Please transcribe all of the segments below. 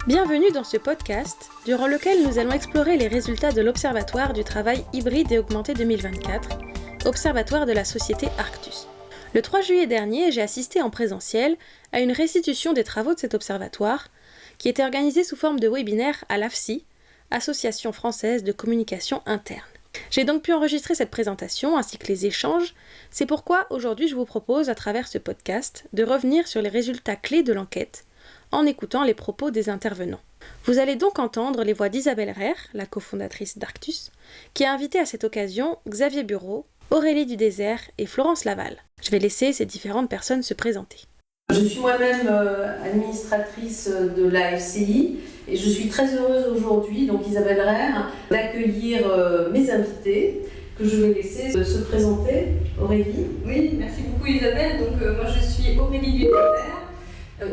Bienvenue dans ce podcast, durant lequel nous allons explorer les résultats de l'Observatoire du travail hybride et augmenté 2024, Observatoire de la société Arctus. Le 3 juillet dernier, j'ai assisté en présentiel à une restitution des travaux de cet observatoire, qui était organisé sous forme de webinaire à l'AFSI, Association française de communication interne. J'ai donc pu enregistrer cette présentation ainsi que les échanges. C'est pourquoi aujourd'hui je vous propose, à travers ce podcast, de revenir sur les résultats clés de l'enquête, en écoutant les propos des intervenants. Vous allez donc entendre les voix d'Isabelle Reyre, la cofondatrice d'Arctus, qui a invité à cette occasion Xavier Bureau, Aurélie Dudésert et Florence Laval. Je vais laisser ces différentes personnes se présenter. Je suis moi-même administratrice de la FCI et je suis très heureuse aujourd'hui, donc Isabelle Reyre, d'accueillir mes invités que je vais laisser se présenter. Aurélie. Oui, merci beaucoup Isabelle. Donc moi je suis Aurélie Dudésert.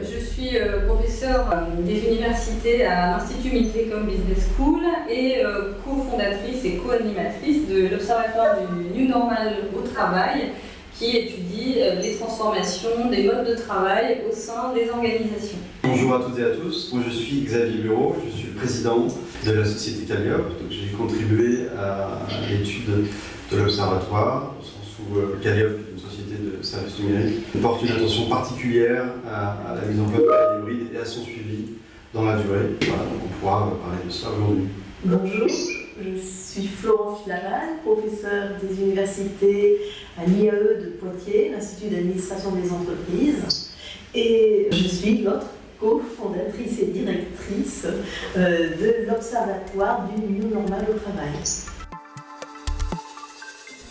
Je suis professeure des universités à l'Institut Millecom Business School et cofondatrice et co-animatrice de l'Observatoire du New Normal au travail qui étudie les transformations des modes de travail au sein des organisations. Bonjour à toutes et à tous, moi je suis Xavier Bureau, je suis le président de la société Calliope. Donc j'ai contribué à l'étude de l'Observatoire, au sens où Calliope est une société de services numériques, porte une attention particulière à la mise en place de la hybride et à son suivi dans la durée. Voilà, donc on pourra parler de ça aujourd'hui. Bonjour, je suis Florence Laval, professeure des universités à l'IAE de Poitiers, l'Institut d'administration des entreprises, et je suis notre cofondatrice et directrice de l'Observatoire du New Normal au travail.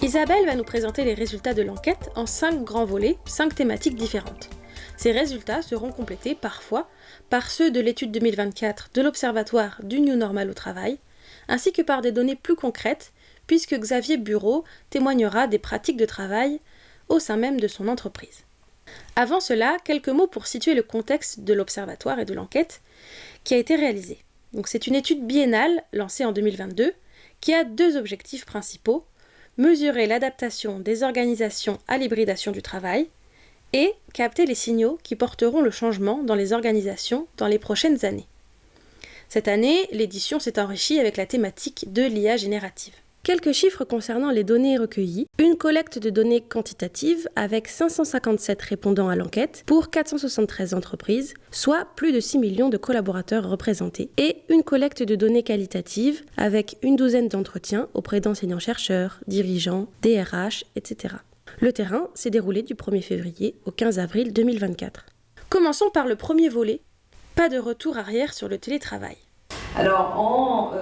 Isabelle va nous présenter les résultats de l'enquête en 5 grands volets, 5 thématiques différentes. Ces résultats seront complétés parfois par ceux de l'étude 2024 de l'Observatoire du New Normal au travail, ainsi que par des données plus concrètes, puisque Xavier Bureau témoignera des pratiques de travail au sein même de son entreprise. Avant cela, quelques mots pour situer le contexte de l'Observatoire et de l'enquête qui a été réalisée. Donc, c'est une étude biennale lancée en 2022 qui a 2 objectifs principaux: mesurer l'adaptation des organisations à l'hybridation du travail et capter les signaux qui porteront le changement dans les organisations dans les prochaines années. Cette année, l'édition s'est enrichie avec la thématique de l'IA générative. Quelques chiffres concernant les données recueillies. Une collecte de données quantitatives avec 557 répondants à l'enquête pour 473 entreprises, soit plus de 6 millions de collaborateurs représentés. Et une collecte de données qualitatives avec une douzaine d'entretiens auprès d'enseignants-chercheurs, dirigeants, DRH, etc. Le terrain s'est déroulé du 1er février au 15 avril 2024. Commençons par le premier volet. Pas de retour arrière sur le télétravail. Alors en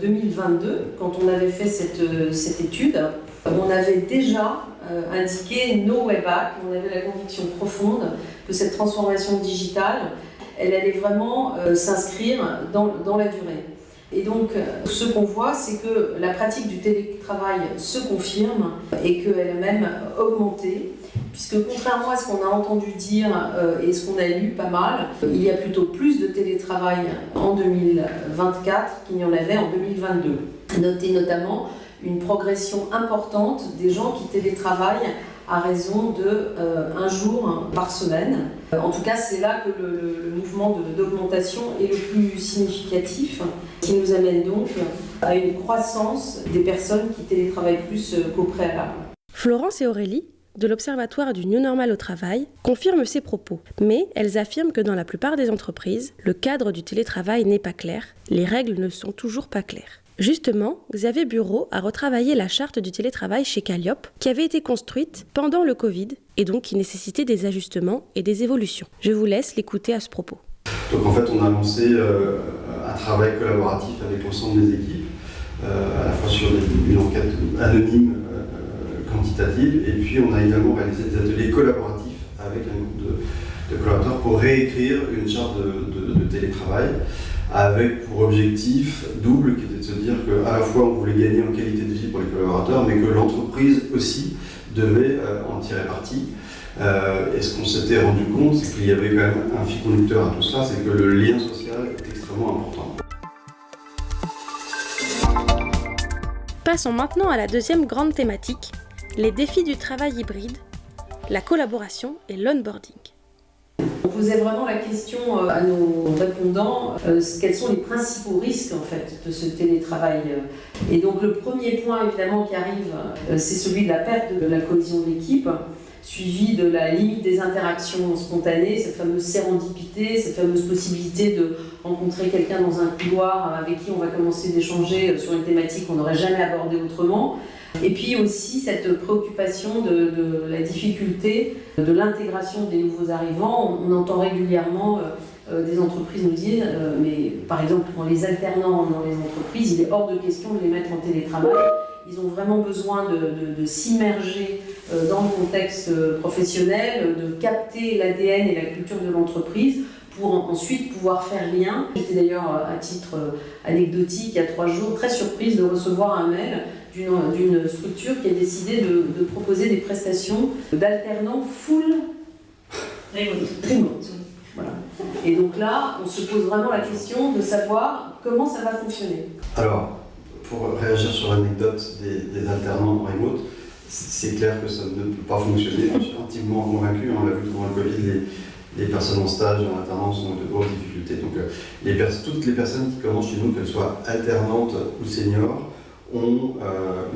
2022, quand on avait fait cette étude, on avait déjà indiqué no way back, on avait la conviction profonde que cette transformation digitale, elle allait vraiment s'inscrire dans la durée. Et donc ce qu'on voit, c'est que la pratique du télétravail se confirme et qu'elle a même augmenté, puisque contrairement à ce qu'on a entendu dire et ce qu'on a lu pas mal, il y a plutôt plus de télétravail en 2024 qu'il n'y en avait en 2022. Notez notamment une progression importante des gens qui télétravaillent à raison de 1 jour par semaine. En tout cas, c'est là que le mouvement d'augmentation est le plus significatif, qui nous amène donc à une croissance des personnes qui télétravaillent plus qu'au préalable. Florence et Aurélie, de l'Observatoire du New Normal au travail, confirment ces propos, mais elles affirment que dans la plupart des entreprises, le cadre du télétravail n'est pas clair, les règles ne sont toujours pas claires. Justement, Xavier Bureau a retravaillé la charte du télétravail chez Calliope, qui avait été construite pendant le Covid et donc qui nécessitait des ajustements et des évolutions. Je vous laisse l'écouter à ce propos. Donc en fait on a lancé un travail collaboratif avec l'ensemble des équipes, à la fois sur une enquête anonyme quantitative, et puis on a également réalisé des ateliers collaboratifs avec un groupe de collaborateurs pour réécrire une charte de télétravail, avec pour objectif double, qui était de se dire qu'à la fois on voulait gagner en qualité de vie pour les collaborateurs, mais que l'entreprise aussi devait en tirer parti. Et ce qu'on s'était rendu compte, c'est qu'il y avait quand même un fil conducteur à tout cela, c'est que le lien social est extrêmement important. Passons maintenant à la deuxième grande thématique, les défis du travail hybride, la collaboration et l'onboarding. On posait vraiment la question à nos répondants, quels sont les principaux risques en fait de ce télétravail. Et donc le premier point évidemment qui arrive, c'est celui de la perte de la cohésion de l'équipe, suivi de la limite des interactions spontanées, cette fameuse sérendipité, cette fameuse possibilité de rencontrer quelqu'un dans un couloir avec qui on va commencer d'échanger sur une thématique qu'on n'aurait jamais abordée autrement. Et puis aussi cette préoccupation de la difficulté de l'intégration des nouveaux arrivants. On entend régulièrement des entreprises nous dire, mais par exemple pour les alternants dans les entreprises, il est hors de question de les mettre en télétravail. Ils ont vraiment besoin de s'immerger dans le contexte professionnel, de capter l'ADN et la culture de l'entreprise pour ensuite pouvoir faire lien. J'étais d'ailleurs, à titre anecdotique, il y a 3 jours, très surprise de recevoir un mail d'une structure qui a décidé de proposer des prestations d'alternants full remote. Voilà. Et donc là, on se pose vraiment la question de savoir comment ça va fonctionner. Alors, pour réagir sur l'anecdote des alternants en remote, c'est clair que ça ne peut pas fonctionner. Je suis intimement convaincu, on l'a vu pendant le Covid, les personnes en stage et en alternance ont de grosses difficultés. Donc toutes les personnes qui commencent chez nous, qu'elles soient alternantes ou seniors, ont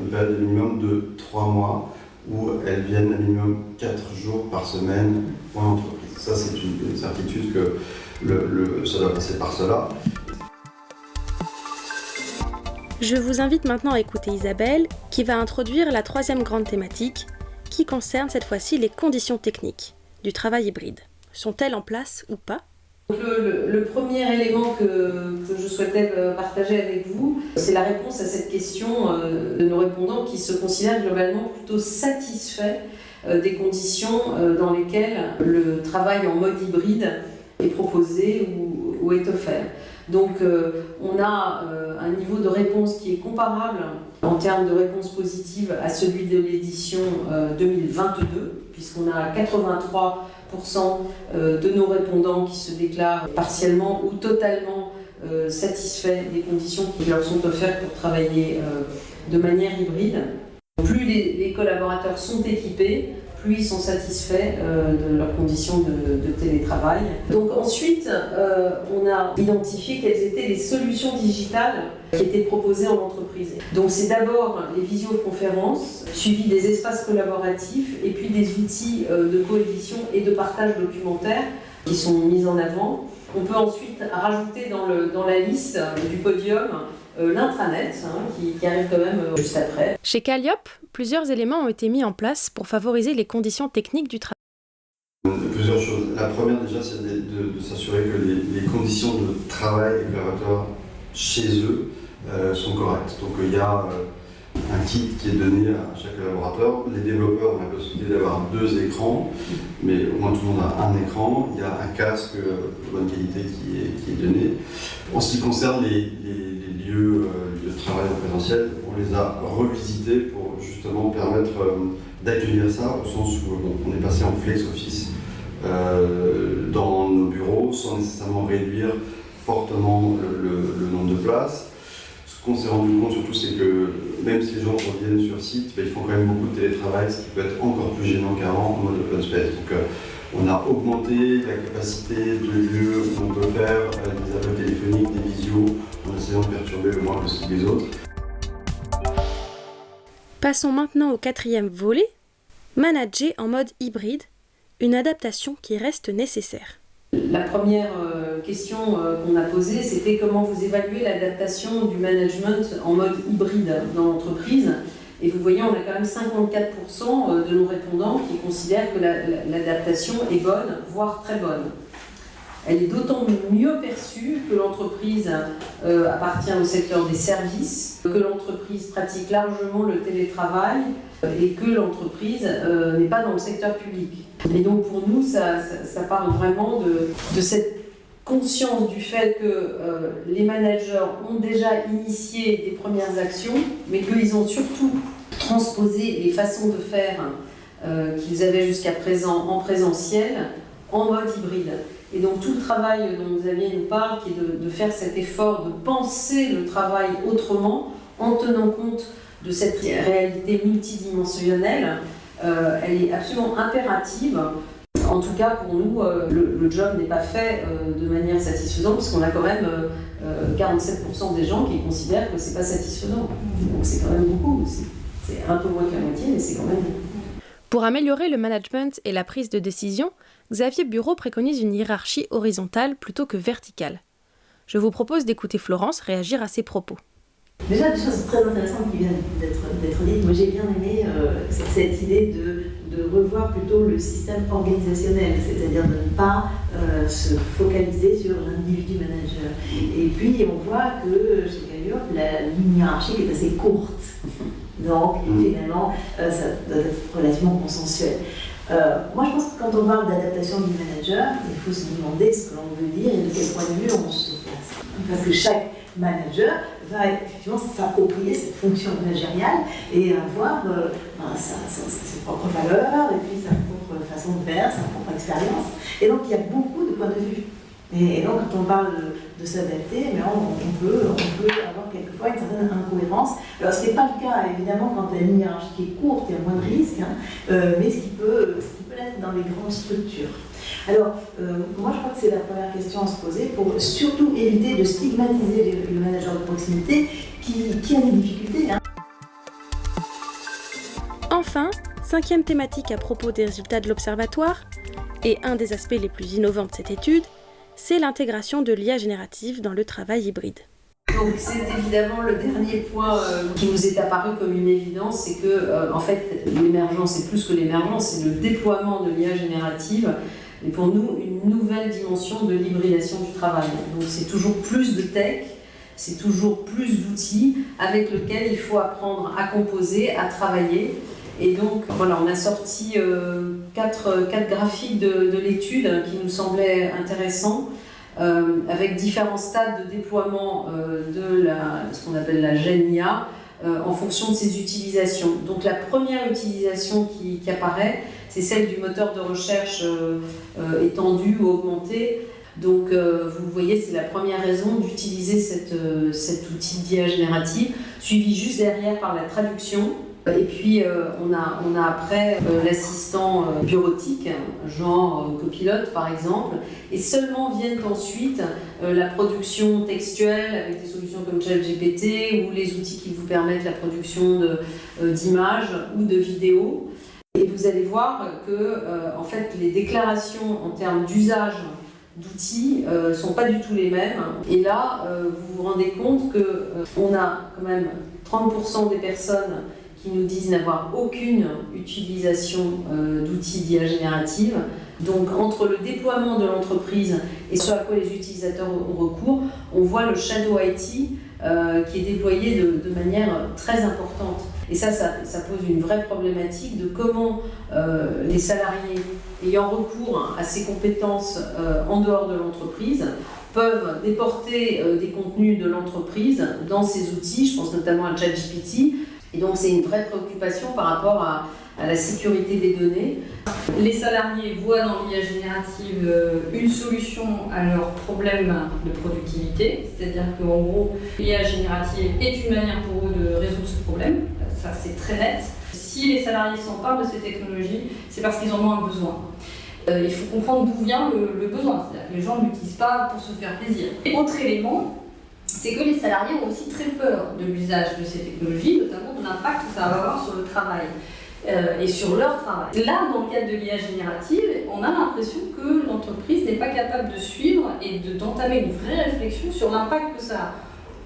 une période de minimum de 3 mois où elles viennent à minimum 4 jours par semaine pour l'entreprise. Ça, c'est une certitude que ça doit passer par cela. Je vous invite maintenant à écouter Isabelle, qui va introduire la 3e grande thématique, qui concerne cette fois-ci les conditions techniques du travail hybride. Sont-elles en place ou pas ? Le premier élément que je souhaitais partager avec vous, c'est la réponse à cette question de nos répondants qui se considèrent globalement plutôt satisfaits des conditions dans lesquelles le travail en mode hybride est proposé ou est offert. Donc on a un niveau de réponse qui est comparable en termes de réponse positive à celui de l'édition 2022, puisqu'on a 83% de nos répondants qui se déclarent partiellement ou totalement satisfaits des conditions qui leur sont offertes pour travailler de manière hybride. Plus les collaborateurs sont équipés, plus ils sont satisfaits de leurs conditions de télétravail. Donc ensuite, on a identifié quelles étaient les solutions digitales qui étaient proposées en entreprise. Donc c'est d'abord les visioconférences, suivi des espaces collaboratifs et puis des outils de coédition et de partage documentaire qui sont mis en avant. On peut ensuite rajouter dans la liste du podium l'intranet, qui arrive quand même juste après. Chez Calliope, plusieurs éléments ont été mis en place pour favoriser les conditions techniques du travail. Plusieurs choses. La première déjà, c'est de s'assurer que les conditions de travail des collaborateurs chez eux sont correctes. Donc il y a un kit qui est donné à chaque collaborateur. Les développeurs ont la possibilité d'avoir 2 écrans, mais au moins tout le monde a un écran. Il y a un casque de bonne qualité qui est donné. En ce qui concerne les lieux de travail en présentiel, on les a revisités pour justement permettre d'accueillir ça, au sens où on est passé en flex office dans nos bureaux sans nécessairement réduire fortement le nombre de places. Ce qu'on s'est rendu compte surtout, c'est que même si les gens reviennent sur site, ils font quand même beaucoup de télétravail, ce qui peut être encore plus gênant qu'avant en mode open space. Donc on a augmenté la capacité de lieux où on peut faire des appels téléphoniques, des visios, en essayant de perturber le moins possible les autres. Passons maintenant au 4e volet, manager en mode hybride, une adaptation qui reste nécessaire. La première question qu'on a posée, c'était comment vous évaluez l'adaptation du management en mode hybride dans l'entreprise. Et vous voyez, on a quand même 54% de nos répondants qui considèrent que l'adaptation est bonne, voire très bonne. Elle est d'autant mieux perçue que l'entreprise appartient au secteur des services, que l'entreprise pratique largement le télétravail et que l'entreprise n'est pas dans le secteur public. Et donc pour nous, ça parle vraiment de cette conscience du fait que les managers ont déjà initié des premières actions, mais qu'ils ont surtout transposé les façons de faire qu'ils avaient jusqu'à présent en présentiel en mode hybride. Et donc tout le travail dont Xavier nous parle, qui est de faire cet effort de penser le travail autrement, en tenant compte de cette réalité multidimensionnelle, elle est absolument impérative En tout cas, pour nous, le job n'est pas fait de manière satisfaisante parce qu'on a quand même 47% des gens qui considèrent que c'est pas satisfaisant. Donc c'est quand même beaucoup aussi. C'est un peu moins que la moitié, mais c'est quand même beaucoup. Pour améliorer le management et la prise de décision, Xavier Bureau préconise une hiérarchie horizontale plutôt que verticale. Je vous propose d'écouter Florence réagir à ces propos. Déjà, des choses très intéressantes qui viennent d'être dites. Moi, j'ai bien aimé cette idée de revoir plutôt le système organisationnel, c'est-à-dire de ne pas se focaliser sur l'individu manager. Et puis, on voit que chez Calliope, la ligne hiérarchique est assez courte. Donc, finalement, ça doit être relativement consensuel. Moi, je pense que quand on parle d'adaptation du manager, il faut se demander ce que l'on veut dire et de quel point de vue on se place. Parce que chaque manager va effectivement s'approprier cette fonction managériale et avoir ses propres valeurs et puis sa propre façon de faire, sa propre expérience. Et donc, il y a beaucoup de points de vue. Et donc, quand on parle de s'adapter, on peut avoir quelquefois une certaine incohérence. Alors, ce n'est pas le cas, évidemment, quand la ligne hiérarchique est courte, il y a moins de risques, mais ce qui peut l'être dans les grandes structures. Alors, moi, je crois que c'est la première question à se poser pour surtout éviter de stigmatiser le manager de proximité qui a des difficultés. Enfin, 5e thématique à propos des résultats de l'Observatoire, et un des aspects les plus innovants de cette étude, c'est l'intégration de l'IA générative dans le travail hybride. Donc c'est évidemment le dernier point qui nous est apparu comme une évidence, c'est que en fait l'émergence, c'est plus que l'émergence, c'est le déploiement de l'IA générative et pour nous une nouvelle dimension de l'hybridation du travail. Donc c'est toujours plus de tech, c'est toujours plus d'outils avec lesquels il faut apprendre à composer, à travailler. Et donc voilà, on a sorti 4 graphiques de l'étude qui nous semblaient intéressants, avec différents stades de déploiement de ce qu'on appelle la Gen IA en fonction de ses utilisations. Donc la première utilisation qui apparaît, c'est celle du moteur de recherche étendu ou augmenté. Donc vous voyez, c'est la première raison d'utiliser cet outil d'IA générative, suivi juste derrière par la traduction. Et puis on a après l'assistant bureautique, genre copilote par exemple, et seulement viennent ensuite la production textuelle avec des solutions comme ChatGPT ou les outils qui vous permettent la production d'images ou de vidéos. Et vous allez voir que en fait, les déclarations en termes d'usage d'outils ne sont pas du tout les mêmes. Et là, vous vous rendez compte qu'on a quand même 30% des personnes qui nous disent n'avoir aucune utilisation d'outils d'IA générative. Donc entre le déploiement de l'entreprise et ce à quoi les utilisateurs ont recours, on voit le shadow IT qui est déployé de manière très importante. Et ça pose une vraie problématique de comment les salariés ayant recours à ces compétences en dehors de l'entreprise peuvent déporter des contenus de l'entreprise dans ces outils, je pense notamment à ChatGPT. Et donc c'est une vraie préoccupation par rapport à la sécurité des données. Les salariés voient dans l'IA générative une solution à leurs problèmes de productivité, c'est-à-dire qu'en gros, l'IA générative est une manière pour eux de résoudre ce problème, ça c'est très net. Si les salariés s'emparent de ces technologies, c'est parce qu'ils en ont un besoin. Il faut comprendre d'où vient le besoin, c'est-à-dire que les gens ne l'utilisent pas pour se faire plaisir. Et autre élément, c'est que les salariés ont aussi très peur de l'usage de ces technologies, notamment de l'impact que ça va avoir sur le travail et sur leur travail. Là, dans le cadre de l'IA générative, on a l'impression que l'entreprise n'est pas capable de suivre et d'entamer une vraie réflexion sur l'impact que ça a,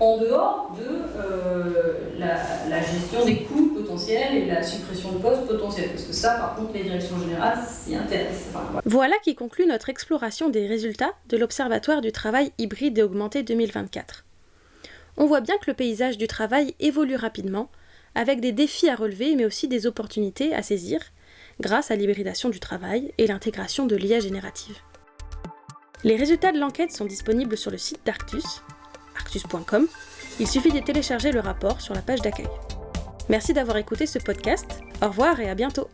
en dehors de la gestion des coûts potentiels et la suppression de postes potentiels. Parce que ça, par contre, les directions générales s'y intéressent. Voilà qui conclut notre exploration des résultats de l'Observatoire du travail hybride et augmenté 2024. On voit bien que le paysage du travail évolue rapidement, avec des défis à relever mais aussi des opportunités à saisir, grâce à l'hybridation du travail et l'intégration de l'IA générative. Les résultats de l'enquête sont disponibles sur le site d'Arctus, arctus.com. Il suffit de télécharger le rapport sur la page d'accueil. Merci d'avoir écouté ce podcast. Au revoir et à bientôt.